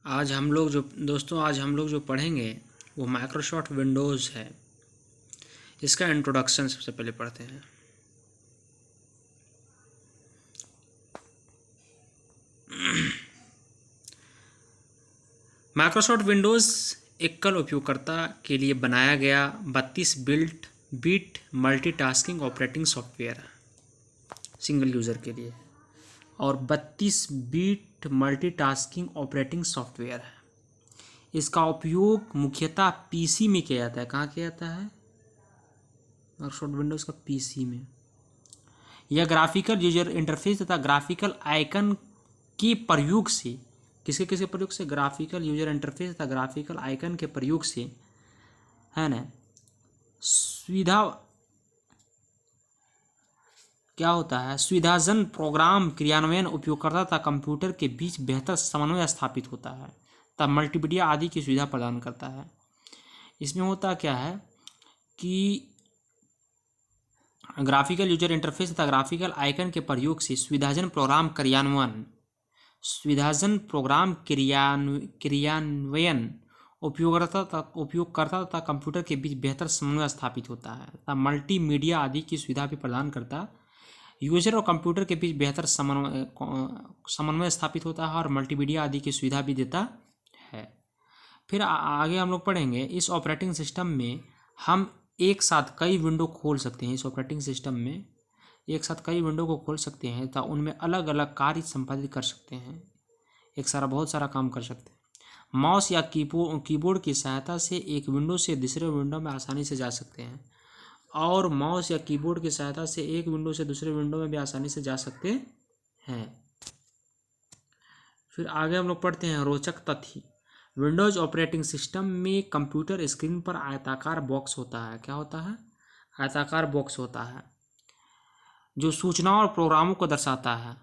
आज हम लोग जो पढ़ेंगे वो माइक्रोसॉफ्ट विंडोज़ है। इसका इंट्रोडक्शन सबसे पहले पढ़ते हैं। माइक्रोसॉफ्ट विंडोज़ एकल उपयोगकर्ता के लिए बनाया गया 32 बिट मल्टीटास्किंग ऑपरेटिंग सॉफ्टवेयर है, सिंगल यूज़र के लिए। और 32 बिट मल्टीटास्किंग ऑपरेटिंग सॉफ्टवेयर है। इसका उपयोग मुख्यतः पीसी में किया जाता है। कहाँ किया जाता है? माइक्रोसॉफ्ट विंडोज़ का पीसी में। यह ग्राफिकल यूजर इंटरफेस तथा ग्राफिकल आइकन के प्रयोग से, किसके किसके प्रयोग से? ग्राफिकल यूजर इंटरफेस तथा ग्राफिकल आइकन के प्रयोग से, है ना, सुविधा क्या होता है? सुविधाजन प्रोग्राम क्रियान्वयन उपयोगकर्ता तथा कंप्यूटर के बीच बेहतर समन्वय स्थापित होता है तथा मल्टीमीडिया आदि की सुविधा प्रदान करता है। इसमें होता क्या है कि ग्राफिकल यूजर इंटरफेस तथा ग्राफिकल आइकन के प्रयोग से सुविधाजन प्रोग्राम क्रियान्वयन उपयोगकर्ता तथा कंप्यूटर के बीच बेहतर समन्वय स्थापित होता है तथा मल्टीमीडिया आदि की सुविधा भी प्रदान करता है। यूजर और कंप्यूटर के बीच बेहतर समन्वय स्थापित होता है और मल्टीमीडिया आदि की सुविधा भी देता है। फिर आगे हम लोग पढ़ेंगे, इस ऑपरेटिंग सिस्टम में हम एक साथ कई विंडो खोल सकते हैं। इस ऑपरेटिंग सिस्टम में एक साथ कई विंडो को खोल सकते हैं तथा उनमें अलग अलग कार्य संपादित कर सकते हैं। बहुत सारा काम कर सकते हैं। माउस या कीबोर्ड की सहायता से एक विंडो से दूसरे विंडो में आसानी से जा सकते हैं और माउस या कीबोर्ड की सहायता से एक विंडो से दूसरे विंडो में भी आसानी से जा सकते हैं। फिर आगे हम लोग पढ़ते हैं रोचक तथ्य। विंडोज ऑपरेटिंग सिस्टम में कंप्यूटर स्क्रीन पर आयताकार बॉक्स होता है। क्या होता है? आयताकार बॉक्स होता है जो सूचनाओं और प्रोग्रामों को दर्शाता है।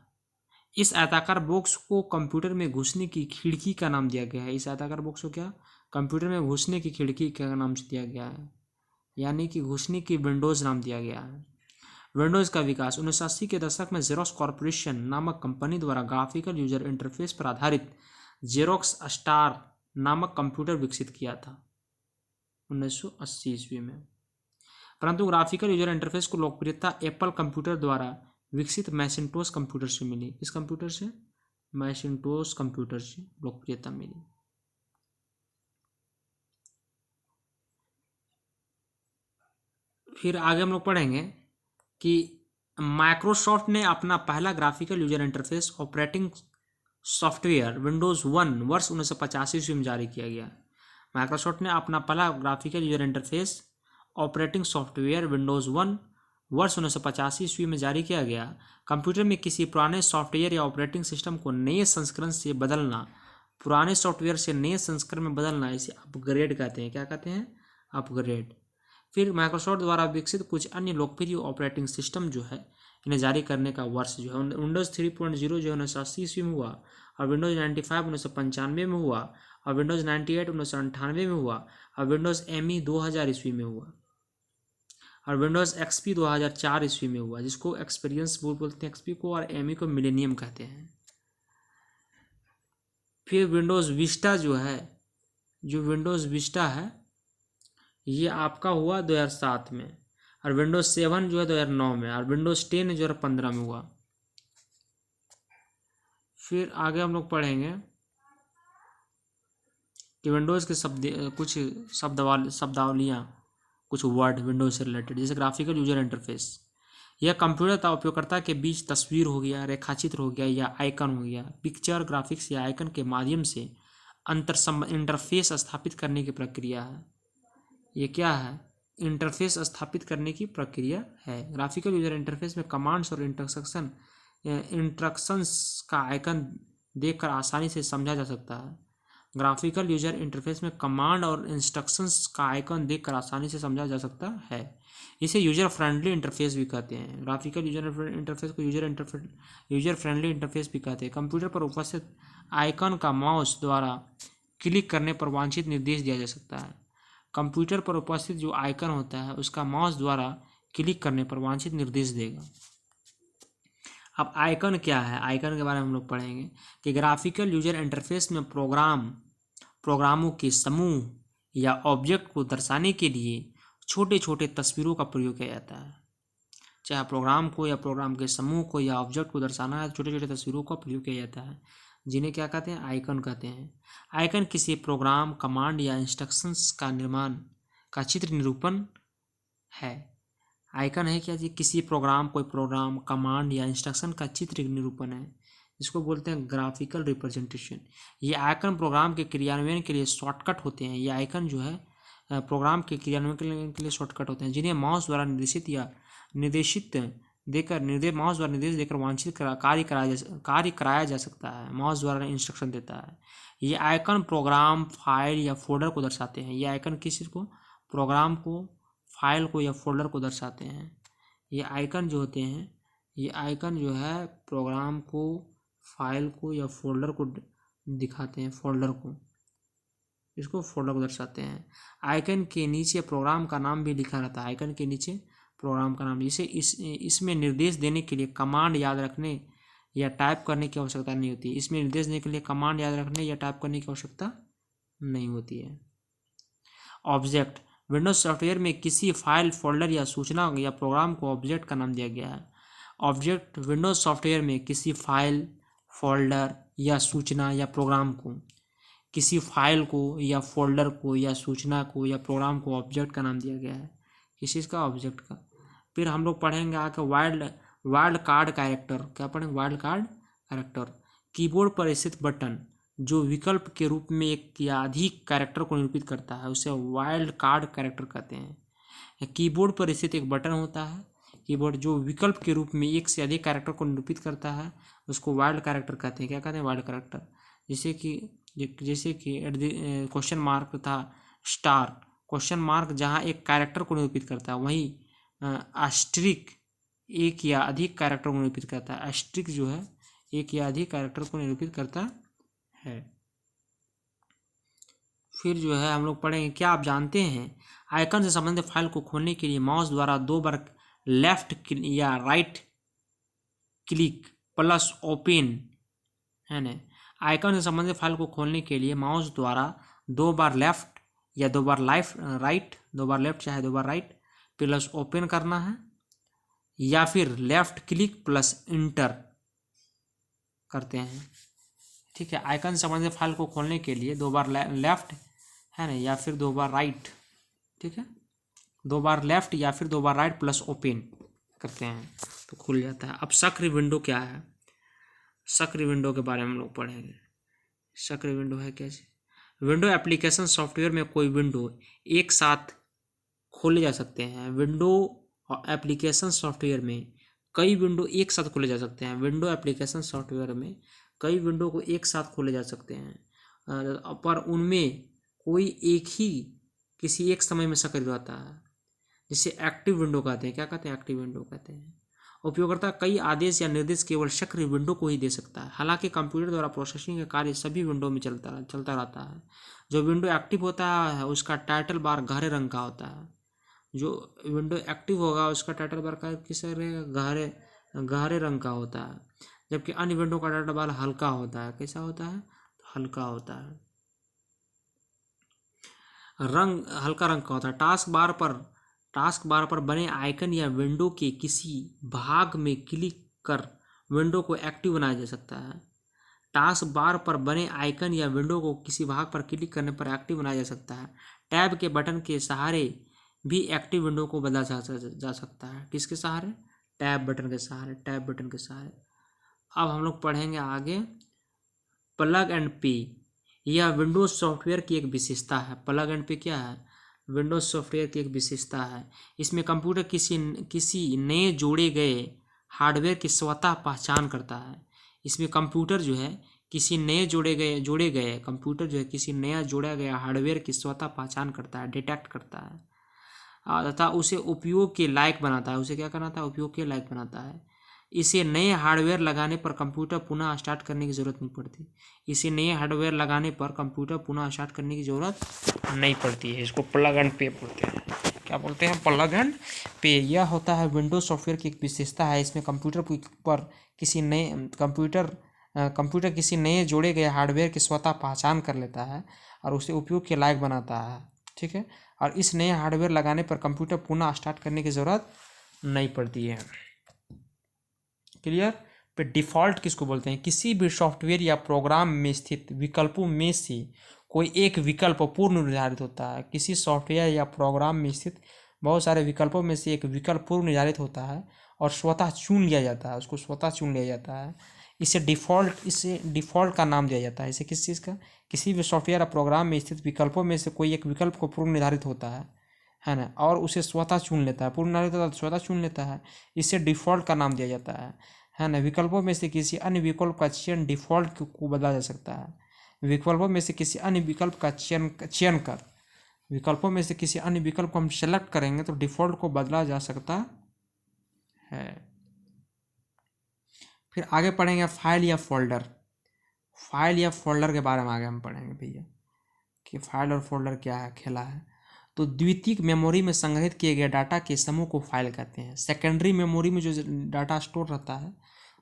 इस आयताकार बॉक्स को कंप्यूटर में घुसने की खिड़की का नाम दिया गया है। इस आयताकार बॉक्स को क्या कंप्यूटर में घुसने की खिड़की का नाम से दिया गया है, यानी कि घुसने की विंडोज़ नाम दिया गया है। विंडोज़ का विकास 1980 के दशक में जेरोक्स कॉर्पोरेशन नामक कंपनी द्वारा ग्राफिकल यूजर इंटरफेस पर आधारित जेरोक्स स्टार नामक कंप्यूटर विकसित किया था 1980 ईस्वी में। परंतु ग्राफिकल यूजर इंटरफेस को लोकप्रियता एप्पल कंप्यूटर द्वारा विकसित मैकिन्टोश कंप्यूटर से मिली। इस कंप्यूटर से मैकिन्टोश कंप्यूटर से लोकप्रियता मिली। फिर आगे हम लोग पढ़ेंगे कि माइक्रोसॉफ्ट ने अपना पहला graphical user interface operating software Windows 1 वर्ष 1985 ईस्वी में जारी किया गया। माइक्रोसॉफ्ट ने अपना पहला graphical user interface operating software Windows 1 वर्ष 1985 ईस्वी में जारी किया गया। कंप्यूटर में किसी पुराने सॉफ्टवेयर या ऑपरेटिंग सिस्टम को नए संस्करण से बदलना, पुराने सॉफ्टवेयर से नए संस्करण में बदलना, इसे अपग्रेड कहते हैं। क्या कहते हैं? अपग्रेड। फिर माइक्रोसॉफ्ट द्वारा विकसित कुछ अन्य लोकप्रिय ऑपरेटिंग सिस्टम जो है, इन्हें जारी करने का वर्ष जो है विंडोज़ 3.0 जो है 1980 ईस्वी में हुआ, और विंडोज़ 95 1995 में हुआ, और विंडोज़ 98 1998 में हुआ, और विंडोज़ ME 2000 ईस्वी में हुआ, और विंडोज़ XP 2004 ईस्वी में हुआ, जिसको एक्सपीरियंस बोलते हैं XP को, और ME को मिलेनियम कहते हैं। फिर विंडोज़ विस्टा जो विंडोज़ विस्टा है, ये आपका हुआ 2007 में, और विंडोज़ 7 जो है 2009 में, और विंडोज़ 10 जो है 2015 में हुआ। फिर आगे हम लोग पढ़ेंगे कि विंडोज़ के कुछ शब्दावलियाँ, कुछ वर्ड विंडोज़ से रिलेटेड, जैसे ग्राफिकल यूजर इंटरफेस। यह कंप्यूटर तथा उपयोगकर्ता के बीच तस्वीर हो गया, रेखाचित्र हो गया, या आइकन हो गया, पिक्चर ग्राफिक्स या आइकन के माध्यम से इंटरफेस स्थापित करने की प्रक्रिया है। ये क्या है? इंटरफेस स्थापित करने की प्रक्रिया है। ग्राफिकल यूजर इंटरफेस में कमांड्स और इंस्ट्रक्शंस का आइकन देखकर आसानी से समझा जा सकता है। ग्राफिकल यूजर इंटरफेस में कमांड और इंस्ट्रक्शंस का आइकन देखकर आसानी से समझा जा सकता है। इसे यूजर फ्रेंडली इंटरफेस भी कहते हैं। ग्राफिकल यूजर इंटरफेस को यूजर फ्रेंडली इंटरफेस भी कहते हैं। कंप्यूटर पर उपस्थित आइकन का माउस द्वारा क्लिक करने पर वांछित निर्देश दिया जा सकता है। कंप्यूटर पर उपस्थित जो आइकन होता है उसका माउस द्वारा क्लिक करने पर वांछित निर्देश देगा। अब आइकन क्या है, आइकन के बारे में हम लोग पढ़ेंगे कि ग्राफिकल यूजर इंटरफेस में प्रोग्रामों के समूह या ऑब्जेक्ट को दर्शाने के लिए छोटे छोटे तस्वीरों का प्रयोग किया जाता है। चाहे प्रोग्राम को या प्रोग्राम के समूह को या ऑब्जेक्ट को दर्शाना है, छोटे छोटे तस्वीरों का प्रयोग किया जाता है, जिन्हें क्या कहते हैं, आइकन कहते हैं। आइकन किसी प्रोग्राम, कमांड या इंस्ट्रक्शंस का निर्माण का चित्र निरूपण है। आइकन है क्या जी, किसी प्रोग्राम, कोई प्रोग्राम, कमांड या इंस्ट्रक्शन का चित्र निरूपण है, इसको बोलते हैं ग्राफिकल रिप्रेजेंटेशन। ये आइकन प्रोग्राम के क्रियान्वयन के लिए शॉर्टकट होते हैं। ये आइकन जो है प्रोग्राम के क्रियान्वयन के लिए शॉर्टकट होते हैं, जिन्हें माउस द्वारा माउस द्वारा निर्देश देकर वांछित कार्य कराया जा सकता है। माउस द्वारा इंस्ट्रक्शन देता है। ये आइकन प्रोग्राम, फाइल या फोल्डर को दर्शाते हैं। ये आइकन किसी को, प्रोग्राम को, फाइल को या फोल्डर को दर्शाते हैं। ये आइकन जो होते हैं, ये आइकन जो है प्रोग्राम को, फाइल को या फोल्डर को दिखाते हैं, फोल्डर को, इसको फोल्डर को दर्शाते हैं। आइकन के नीचे प्रोग्राम का नाम भी लिखा रहता है। आइकन के नीचे प्रोग्राम का नाम, जिसे इसमें निर्देश देने के लिए कमांड याद रखने या टाइप करने की आवश्यकता नहीं होती। इसमें निर्देश देने के लिए कमांड याद रखने या टाइप करने की आवश्यकता नहीं होती है। ऑब्जेक्ट, विंडोज सॉफ्टवेयर में किसी फाइल, फोल्डर या सूचना या प्रोग्राम को ऑब्जेक्ट का नाम दिया गया है। ऑब्जेक्ट विंडोज सॉफ्टवेयर में किसी फाइल, फोल्डर या सूचना या प्रोग्राम को, किसी फाइल को या फोल्डर को या सूचना को या प्रोग्राम को ऑब्जेक्ट का नाम दिया गया है। किस चीज़ का, ऑब्जेक्ट का। फिर हम लोग पढ़ेंगे आके वाइल्ड कार्ड कैरेक्टर। क्या पढ़ेंगे, वाइल्ड कार्ड कैरेक्टर। कीबोर्ड पर स्थित बटन जो विकल्प के रूप में एक या अधिक कैरेक्टर को निरूपित करता है, उसे वाइल्ड कार्ड कैरेक्टर कहते हैं। कीबोर्ड पर स्थित एक बटन होता है, कीबोर्ड जो विकल्प के रूप में एक से अधिक कैरेक्टर को निरूपित करता है, उसको वाइल्ड कैरेक्टर कहते हैं। क्या कहते हैं, वाइल्ड कैरेक्टर। जैसे कि क्वेश्चन मार्क तथा स्टार। क्वेश्चन मार्क जहाँ एक कैरेक्टर को निरूपित करता है, वहीं आस्ट्रिक एक या अधिक कैरेक्टर को निरूपित करता है। आस्ट्रिक जो है एक या अधिक कैरेक्टर को निरूपित करता है। फिर जो है हम लोग पढ़ेंगे, क्या आप जानते हैं आइकन से संबंधित फाइल को खोलने के लिए माउस द्वारा 2 बार लेफ्ट या राइट क्लिक प्लस ओपन, है ना। आइकन से संबंधित फाइल को खोलने के लिए माउस द्वारा 2 बार लेफ्ट या 2 बार राइट, 2 बार लेफ्ट चाहे 2 बार राइट प्लस ओपन करना है, या फिर लेफ्ट क्लिक प्लस इंटर करते हैं। ठीक है, आइकन से संबंधित फाइल को खोलने के लिए 2 बार लेफ्ट, है ना, या फिर 2 बार राइट। ठीक है, 2 बार लेफ्ट या फिर 2 बार राइट प्लस ओपन करते हैं तो खुल जाता है। अब सक्रिय विंडो क्या है, सक्रिय विंडो के बारे में हम लोग पढ़ेंगे। सक्रिय विंडो है क्या चीज, विंडो एप्लीकेशन सॉफ्टवेयर में कोई विंडो एक साथ खोले जा सकते हैं। विंडो एप्लीकेशन सॉफ्टवेयर में कई विंडो एक साथ खोले जा सकते हैं। विंडो एप्लीकेशन सॉफ्टवेयर में कई विंडो को एक साथ खोले जा सकते हैं, पर उनमें कोई एक ही किसी एक समय में सक्रिय रहता है, जिसे एक्टिव विंडो कहते हैं। क्या कहते हैं, एक्टिव विंडो कहते हैं। उपयोगकर्ता कई आदेश या निर्देश केवल सक्रिय विंडो को ही दे सकता है। हालांकि कंप्यूटर द्वारा प्रोसेसिंग का कार्य सभी विंडो में चलता रहता है। जो विंडो एक्टिव होता है उसका टाइटल बार गहरे रंग का होता है। जो विंडो एक्टिव होगा उसका टाइटल बार का किस रहेगा, गहरे रंग का होता है, जबकि अन्य विंडो का टाइटल बार हल्का होता है। कैसा होता है, तो हल्का होता है, रंग हल्का रंग का होता है। टास्क बार पर बने आइकन या विंडो के किसी भाग में क्लिक कर विंडो को एक्टिव बनाया जा सकता है। टास्क बार पर बने आइकन या विंडो को किसी भाग पर क्लिक करने पर एक्टिव बनाया जा सकता है। टैब के बटन के सहारे भी एक्टिव विंडो को बदला जा सकता है। किसके सहारे, टैब बटन के सहारे, टैब बटन के सहारे। अब हम लोग पढ़ेंगे आगे प्लग एंड पे। यह विंडोज सॉफ्टवेयर की एक विशेषता है। प्लग एंड पे क्या है, विंडोज सॉफ्टवेयर की एक विशेषता है। इसमें कंप्यूटर किसी नए जोड़े गए हार्डवेयर की स्वतः पहचान करता है। इसमें कंप्यूटर जो है किसी नए जोड़े गए कंप्यूटर जो है किसी नया जोड़ा गया हार्डवेयर की स्वतः पहचान करता है, डिटेक्ट करता है तथा उसे उपयोग के लायक बनाता है। उसे क्या बनाता है, उपयोग के लायक बनाता है। इसे नए हार्डवेयर लगाने पर कंप्यूटर पुनः स्टार्ट करने की ज़रूरत नहीं पड़ती। इसे नए हार्डवेयर लगाने पर कंप्यूटर पुनः स्टार्ट करने की ज़रूरत नहीं पड़ती है। इसको प्लग एंड पे बोलते हैं। क्या बोलते हैं, प्लग एंड पे। यह होता है विंडोज सॉफ्टवेयर की एक विशेषता है। इसमें पर किसी नए कंप्यूटर किसी नए जोड़े गए हार्डवेयर की स्वतः पहचान कर लेता है और उसे उपयोग के लायक बनाता है। ठीक है, और इस नए हार्डवेयर लगाने पर कंप्यूटर पुनः स्टार्ट करने की ज़रूरत नहीं पड़ती है। क्लियर। पे डिफ़ॉल्ट किसको बोलते हैं, किसी भी सॉफ्टवेयर या प्रोग्राम में स्थित विकल्पों में से कोई एक विकल्प पूर्व निर्धारित होता है। किसी सॉफ्टवेयर या प्रोग्राम में स्थित बहुत सारे विकल्पों में से एक विकल्प पूर्व निर्धारित होता है और स्वतः चुन लिया जाता है, उसको स्वतः चुन लिया जाता है। इसे डिफ़ॉल्ट का नाम दिया जाता है। इसे किस चीज़ का, किसी भी सॉफ्टवेयर या प्रोग्राम में स्थित विकल्पों में से कोई एक विकल्प को पूर्व निर्धारित होता है ना, और उसे स्वतः चुन लेता है। पूर्व निर्धारित होता है तो स्वतः चुन लेता है, इसे डिफ़ॉल्ट का नाम दिया जाता है ना। विकल्पों में से किसी अन्य विकल्प का चयन डिफ़ॉल्ट को बदला जा सकता है। विकल्पों में से किसी अन्य विकल्प का चयन कर विकल्पों में से किसी अन्य विकल्प को हम सेलेक्ट करेंगे तो डिफ़ॉल्ट को बदला जा सकता है। फिर आगे पढ़ेंगे फाइल या फोल्डर। फाइल या फोल्डर के बारे में आगे हम पढ़ेंगे भैया, कि फाइल और फोल्डर क्या है, खेला है। तो द्वितीयक मेमोरी में संग्रहित किए गए डाटा के समूह को फाइल कहते हैं। सेकेंडरी मेमोरी में जो डाटा स्टोर रहता है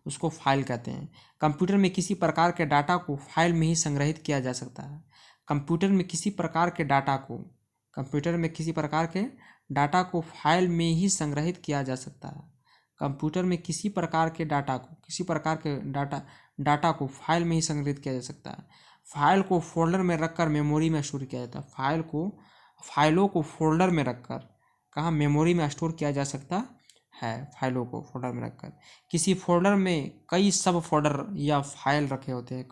उसको फाइल कहते हैं। कंप्यूटर में किसी प्रकार के डाटा को फाइल में ही संग्रहित किया जा सकता है। कंप्यूटर में किसी प्रकार के डाटा को फाइल में ही संग्रहित किया जा सकता है। कंप्यूटर में किसी प्रकार के डाटा को फाइल में ही संग्रहित किया जा सकता है। फाइल को फोल्डर में रखकर मेमोरी में स्टोर किया जाता है। फाइलों को फोल्डर में रखकर कहाँ मेमोरी में स्टोर किया जा सकता है। फाइलों को फोल्डर में रखकर किसी फोल्डर में कई सब फोल्डर या फाइल रखे होते हैं।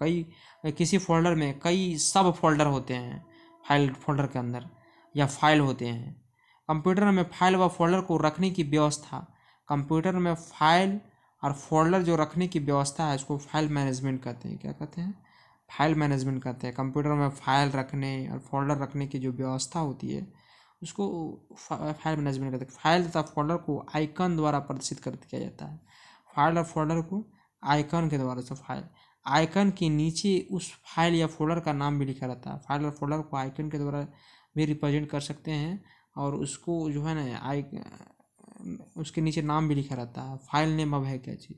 किसी फोल्डर में कई सब फोल्डर होते हैं, फाइल फोल्डर के अंदर या फाइल होते हैं। कंप्यूटर में फाइल व फोल्डर को रखने की व्यवस्था, कंप्यूटर में फाइल और फोल्डर जो रखने की व्यवस्था है उसको फाइल मैनेजमेंट कहते हैं। क्या कहते हैं, फाइल मैनेजमेंट कहते हैं। कंप्यूटर में फाइल रखने और फोल्डर रखने की जो व्यवस्था होती है उसको फाइल मैनेजमेंट कहते हैं। फाइल तथा फोल्डर को आइकन द्वारा प्रदर्शित कर किया जाता है। फाइल और फोल्डर को आइकन के द्वारा से फाइल आइकन के नीचे उस फाइल या फोल्डर का नाम भी लिखा रहता है। फाइल और फोल्डर को आइकन के द्वारा भी रिप्रेजेंट कर सकते हैं और उसको जो है ना उसके नीचे नाम भी लिखा रहता है। फाइल नेम अब है क्या चीज़,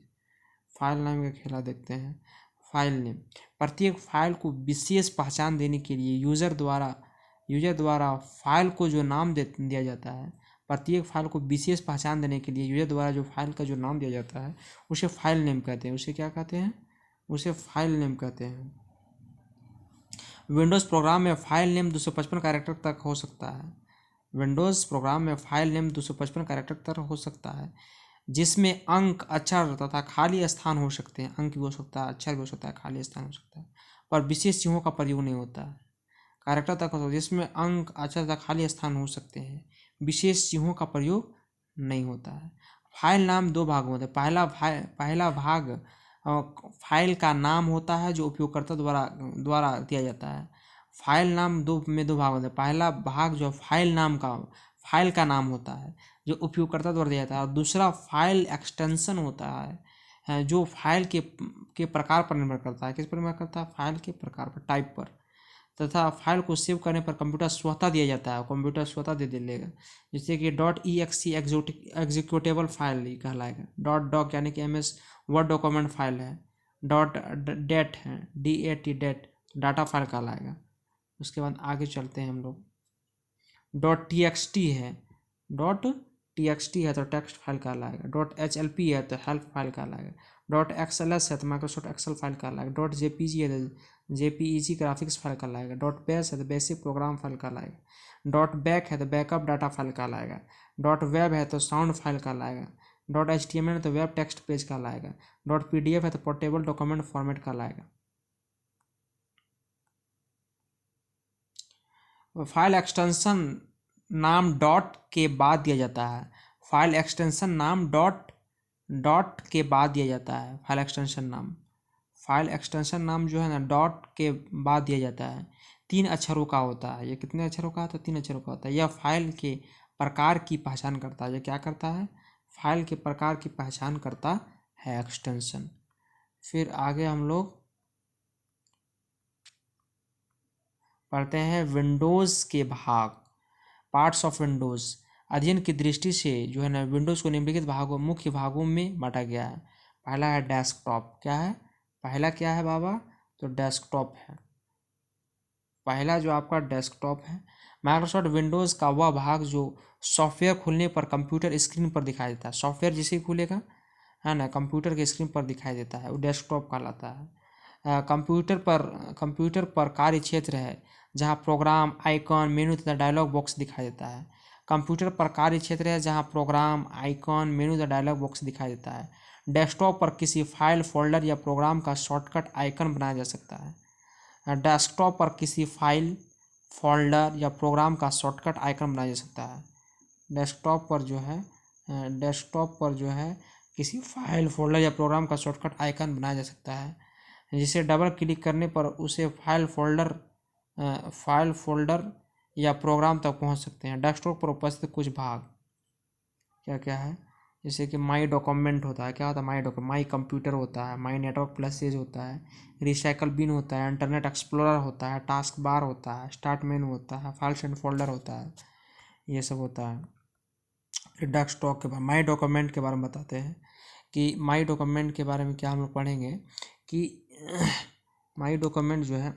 फाइल नाम का खेला देखते हैं। फाइल नेम, प्रत्येक फाइल को विशेष पहचान देने के लिए यूज़र द्वारा फाइल को जो नाम दिया जाता है, प्रत्येक फाइल को विशेष पहचान देने के लिए यूज़र द्वारा जो फाइल का जो नाम दिया जाता है उसे फाइल नेम कहते हैं। उसे क्या कहते हैं, उसे फाइल नेम कहते हैं। विंडोज़ प्रोग्राम में फाइल नेम 255 कैरेक्टर तक हो सकता है। विंडोज़ प्रोग्राम में फाइल नेम 255 कैरेक्टर तक हो सकता है, जिसमें अंक, अक्षर तथा खाली स्थान हो सकते हैं। अंक भी हो सकता है, अक्षर भी हो सकता है, खाली स्थान हो सकता है, पर विशेष चिन्हों का प्रयोग नहीं होता है। कैरेक्टर तक हो सकता है जिसमें अंक, अक्षर तथा खाली स्थान हो सकते हैं, विशेष चिन्हों का प्रयोग नहीं होता है। फाइल नाम दो भाग होते हैं। पहला भाग फाइल का नाम होता है जो उपयोगकर्ता द्वारा दिया जाता है। फाइल नाम दो भाग होते हैं। पहला भाग जो फाइल का नाम होता है जो उपयोगकर्ता द्वारा दिया जाता है, और दूसरा फाइल एक्सटेंशन होता है जो फाइल के प्रकार पर निर्भर करता है। किस पर निर्भर करता है, फाइल के प्रकार पर, टाइप पर, तथा फाइल को सेव करने पर कंप्यूटर स्वतः दिया जाता है, कंप्यूटर स्वतः दे लेगा। जैसे कि .exe एग्जीक्यूटेबल फाइल कहलाएगा। .doc यानी कि MS वर्ड डॉक्यूमेंट फाइल है। .det है, DAT डाटा फाइल कहलाएगा। उसके बाद आगे चलते हैं हम लोग। .txt है, .txt है तो टेक्स्ट फाइल कहलाएगा। .hlp है तो हेल्प फाइल कहलाएगा। .xls है तो माइक्रोसॉफ्ट एक्सेल फाइल कहलाएगा। .jpg है तो JPEG ग्राफिक्स फाइल कहलाएगा। .bash है तो बेसिक प्रोग्राम फाइल कहलाएगा। .back है तो बैकअप डाटा फाइल कहलाएगा। .web है तो साउंड फाइल कहलाएगा। .html है तो वेब टेक्स्ट पेज कहलाएगा। .pdf है तो पोर्टेबल डॉक्यूमेंट फॉर्मेट कहलाएगा। फाइल एक्सटेंशन नाम डॉट के बाद दिया जाता है। फाइल एक्सटेंशन नाम डॉट के बाद दिया जाता है। फाइल एक्सटेंशन नाम जो है ना डॉट के बाद दिया जाता है। 3 अक्षरों का होता है। ये कितने अक्षरों का होता है, 3 अक्षरों का होता है। यह फाइल के प्रकार की पहचान करता है। ये क्या करता है, फाइल के प्रकार की पहचान करता है एक्सटेंशन। फिर आगे हम लोग पढ़ते हैं विंडोज़ के भाग, पार्ट्स ऑफ विंडोज़। अध्ययन की दृष्टि से जो है ना विंडोज़ को निम्नलिखित भागों मुख्य भागों में बांटा गया है। पहला है डेस्कटॉप। क्या है पहला? क्या है बाबा? तो डेस्कटॉप है पहला, जो आपका डेस्कटॉप है। माइक्रोसॉफ्ट विंडोज़ का वह भाग जो सॉफ्टवेयर खुलने पर कंप्यूटर स्क्रीन पर दिखाई देता है। सॉफ्टवेयर जिसे खुलेगा है ना कंप्यूटर के स्क्रीन पर दिखाई देता है, वो डेस्कटॉप कहलाता है। कंप्यूटर पर कार्य क्षेत्र है जहाँ प्रोग्राम, आइकॉन, मेनू तथा डायलॉग बॉक्स दिखाई देता है। कंप्यूटर पर कार्य क्षेत्र है जहाँ प्रोग्राम, आइकॉन, मेनू तथा डायलॉग बॉक्स दिखाई देता है। डेस्कटॉप पर किसी फाइल, फोल्डर या प्रोग्राम का शॉर्टकट आइकन बनाया जा सकता है। डेस्कटॉप पर किसी फाइल, फोल्डर या प्रोग्राम का शॉर्टकट आइकन बनाया जा सकता है। डेस्कटॉप पर जो है किसी फाइल, फोल्डर या प्रोग्राम का शॉर्टकट आइकन बनाया जा सकता है, जिसे डबल क्लिक करने पर उसे फाइल, फोल्डर या प्रोग्राम तक पहुंच सकते हैं। डेस्कटॉप पर उपस्थित कुछ भाग क्या क्या है? जैसे कि माई डॉक्यूमेंट होता है। क्या होता है? माई कंप्यूटर होता है, माई नेटवर्क प्लेसेज होता है, रिसाइकल बिन होता है, इंटरनेट एक्सप्लोरर होता है, टास्क बार होता है, स्टार्ट मेनू होता है, फाइल्स एंड फोल्डर होता है, ये सब होता है। फिर डेस्कटॉप के बाद माई डॉक्यूमेंट के बारे में बताते हैं कि माई डॉक्यूमेंट के बारे में क्या हम लोग पढ़ेंगे कि माई डॉक्यूमेंट जो है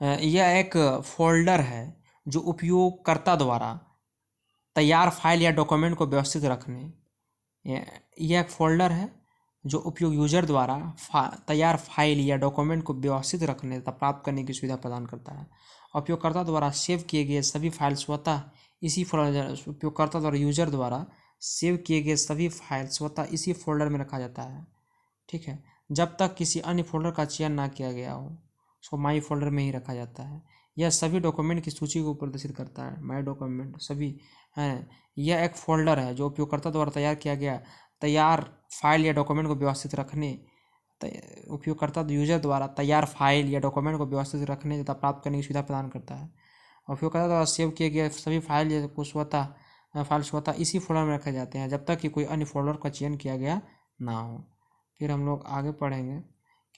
यह एक फोल्डर है जो उपयोगकर्ता द्वारा तैयार फाइल या डॉक्यूमेंट को व्यवस्थित रखने यह एक फोल्डर है जो उपयोग यूजर द्वारा तैयार फाइल या डॉक्यूमेंट को व्यवस्थित रखने तथा प्राप्त करने की सुविधा प्रदान करता है। उपयोगकर्ता द्वारा सेव किए गए सभी फाइल स्वतः इसी फोल्डर उपयोगकर्ता द्वारा यूजर द्वारा सेव किए गए सभी फाइल स्वतः इसी फोल्डर में रखा जाता है। ठीक है, जब तक किसी अन्य फोल्डर का चयन ना किया गया हो, उसको माई फोल्डर में ही रखा जाता है। यह सभी डॉक्यूमेंट की सूची को प्रदर्शित करता है। माई डॉक्यूमेंट सभी हैं। यह एक फोल्डर है जो उपयोगकर्ता द्वारा तैयार किया गया तैयार फाइल या डॉक्यूमेंट को व्यवस्थित रखने उपयोगकर्ता यूजर द्वारा तैयार फाइल या डॉक्यूमेंट को व्यवस्थित रखने तथा प्राप्त करने की सुविधा प्रदान करता है। उपयोगकर्ता द्वारा सेव किए गए सभी फाइल को स्वतः इसी फोल्डर में रखे जाते हैं जब तक कि कोई अन्य फोल्डर का चयन किया गया ना हो। फिर हम लोग आगे पढ़ेंगे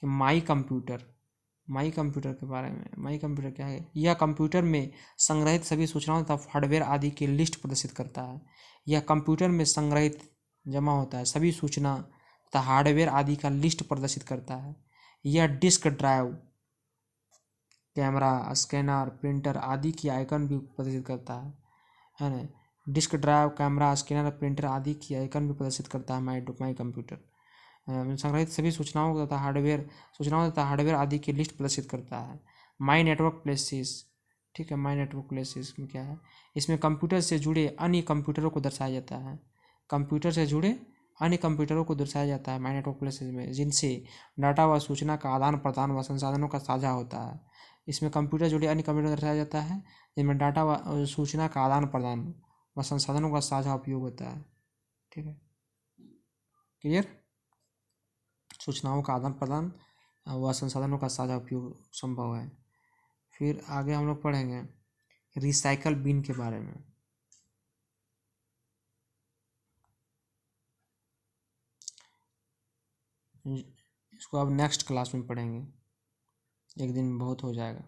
कि माई कंप्यूटर के बारे में। माई कंप्यूटर क्या है? यह कंप्यूटर में संग्रहित सभी सूचनाओं तथा हार्डवेयर आदि की लिस्ट प्रदर्शित करता है। यह कंप्यूटर में संग्रहित जमा होता है सभी सूचना तथा हार्डवेयर आदि का लिस्ट प्रदर्शित करता है। यह disk drive, camera, scanner, printer आदि की आइकन भी प्रदर्शित करता है ना। Disk drive, camera, scanner, printer आदि की आइकन भी प्रदर्शित करता है माई कंप्यूटर। संग्रहित सभी सूचनाओं तथा हार्डवेयर आदि की लिस्ट प्रदर्शित करता है। My network places. ठीक है, माई नेटवर्क प्लेसेस में क्या है? इसमें कंप्यूटर से जुड़े अन्य कंप्यूटरों को दर्शाया जाता है। कंप्यूटर से जुड़े अन्य कंप्यूटरों को दर्शाया जाता है माई नेटवर्क प्लेसेस में, जिनसे डाटा व सूचना का आदान प्रदान व संसाधनों का साझा होता है। इसमें कंप्यूटर जुड़े अन्य कंप्यूटर दर्शाया जाता है जिनमें डाटा व सूचना का आदान प्रदान व संसाधनों का साझा उपयोग होता है। ठीक है, क्लियर? सूचनाओं का आदान प्रदान व संसाधनों का साझा उपयोग संभव है। फिर आगे हम लोग पढ़ेंगे रिसाइकल बिन के बारे में। इसको अब नेक्स्ट क्लास में पढ़ेंगे, एक दिन में बहुत हो जाएगा।